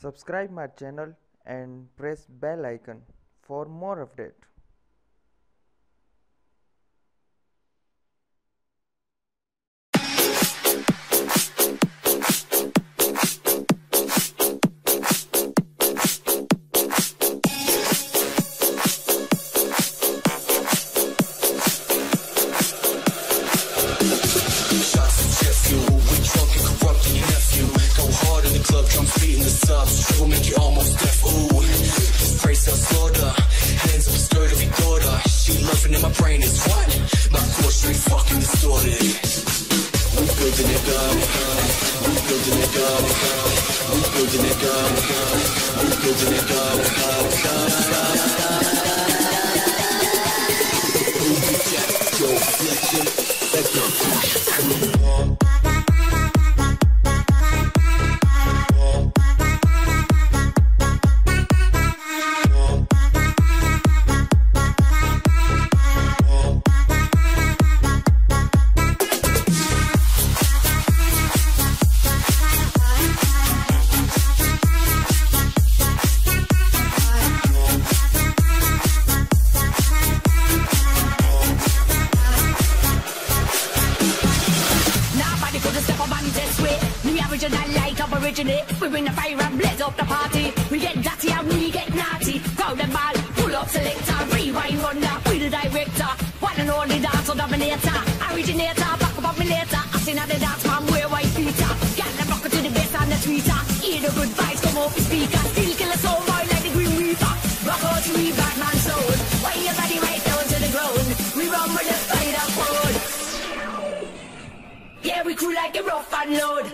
Subscribe my channel and press bell icon for more update. Will make you almost deaf. Ooh, this praise sells slaughter. Hands up, skirt every daughter. She loving in my brain is what? My core straight fucking distorted. We building it up. We building it up. We building it up. We building it up. Yo, flexion. Let's go. We bring the fire and blaze up the party. We get dirty and we get naughty. Crowd and ball, pull up selector, rewind runner, we the director. One and only dancer dominator, originator, back up me later. I seen at the dance man wear white feater. Get the rocker to the bass and the tweeter. Hear the good vibes come off the speaker. Still kill a soul boy like the Green Reaper. Rock out to me Batman soul. Why your body right down to the ground? We run with the spider code. Yeah, we cool like a rough and load.